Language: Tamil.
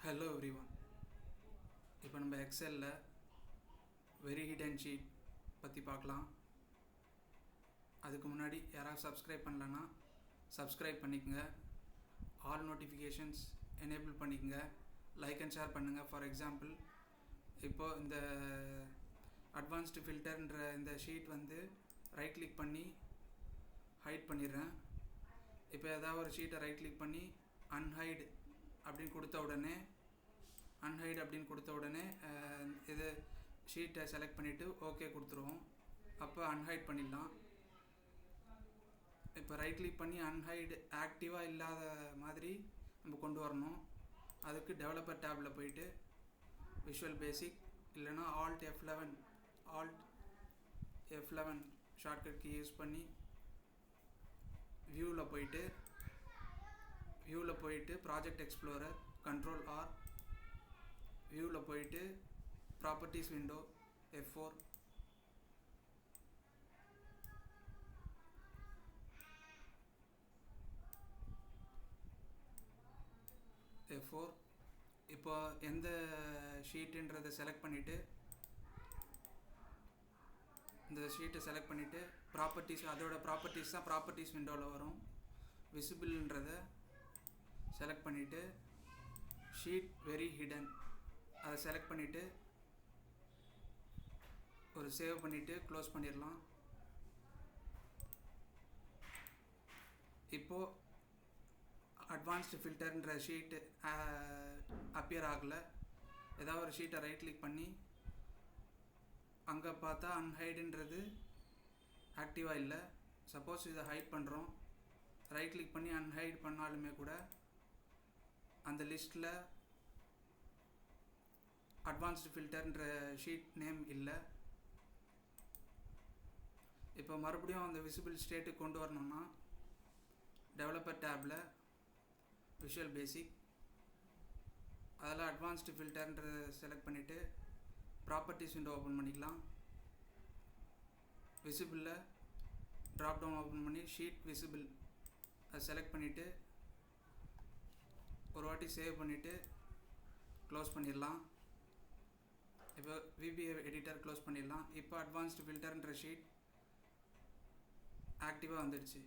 Hello everyone. இப்போ நம்ம எக்ஸலில் வெரி ஹிடன் ஷீட் பற்றி பார்க்கலாம். அதுக்கு முன்னாடி யாராவது சப்ஸ்கிரைப் பண்ணலன்னா சப்ஸ்கிரைப் பண்ணிக்கோங்க, ஆல் நோட்டிஃபிகேஷன்ஸ் எனேபிள் பண்ணிக்கோங்க, லைக் அண்ட் ஷேர் பண்ணுங்கள். ஃபார் எக்ஸாம்பிள், இப்போது இந்த அட்வான்ஸ்டு ஃபில்டர்ன்ற இந்த ஷீட் ரைட் கிளிக் பண்ணி ஹைட் பண்ணிடுறேன். இப்போ ஏதாவது ஒரு ஷீட்டை ரைட் கிளிக் பண்ணி அன்ஹைட் அப்படின்னு கொடுத்த உடனே இது ஷீட்டை செலக்ட் பண்ணிவிட்டு ஓகே கொடுத்துருவோம். அப்போ அன்ஹைட் பண்ணிடலாம். இப்போ ரைட் கிளிக் பண்ணி அன்ஹைடு ஆக்டிவாக இல்லாத மாதிரி நம்ம கொண்டு வரணும். அதுக்கு டெவலப்பர் டேபில் போயிட்டு விஷுவல் பேசிக் இல்லைனா alt F11 shortcut key use பண்ணி வியூவில் போயிட்டு ப்ராஜெக்ட் எக்ஸ்ப்ளோரர் கண்ட்ரோல் ஆர், வியூவில் போயிட்டு ப்ராப்பர்ட்டிஸ் விண்டோ F4, இப்போ எந்த ஷீட்டுன்றதை செலக்ட் பண்ணிவிட்டு இந்த ஷீட்டை செலக்ட் பண்ணிவிட்டு ப்ராப்பர்ட்டிஸ், அதோட ப்ராப்பர்ட்டிஸ் தான் ப்ராப்பர்ட்டிஸ் விண்டோவில் வரும். விசிபிள்ன்றதை செலக்ட் பண்ணிவிட்டு ஷீட் வெரி ஹிடன் அதை செலக்ட் பண்ணிவிட்டு ஒரு சேவ் பண்ணிவிட்டு க்ளோஸ் பண்ணிடலாம். இப்போது அட்வான்ஸ்டு ஃபில்டர்ன்ற ஷீட்டு அப்பியர் ஆகலை. ஏதாவது ஒரு ஷீட்டை ரைட் கிளிக் பண்ணி அங்கே பார்த்தா அன்ஹைடுன்றது ஆக்டிவாக இல்லை. சப்போஸ் இதை ஹைட் பண்ணுறோம், ரைட் கிளிக் பண்ணி அன்ஹைட் பண்ணாலுமே கூட அந்த லிஸ்ட்டில் அட்வான்ஸ்டு ஃபில்டர்ன்ற ஷீட் நேம் இல்லை. இப்போ மறுபடியும் அந்த விசிபிள் ஸ்டேட்டுக்கு கொண்டு வரணும்னா டெவலப்பர் டேபில் விஷுவல் பேசிக், அதில் அட்வான்ஸ்டு ஃபில்டர்ன்றதை செலக்ட் பண்ணிவிட்டு ப்ராப்பர்ட்டிஸ் விண்டோ ஓப்பன் பண்ணிக்கலாம். விசிபிளில் ட்ராப் டவுன் ஓப்பன் பண்ணி ஷீட் விசிபிள் அதை செலக்ட் பண்ணிவிட்டு ஒரு வாட்டி சேவ் பண்ணிவிட்டு க்ளோஸ் பண்ணிடலாம். இப்போ VBA எடிட்டர் க்ளோஸ் பண்ணிடலாம். இப்போ அட்வான்ஸ்டு ஃபில்டர்ன்ற ஷீட் ஆக்டிவாக வந்துடுச்சு.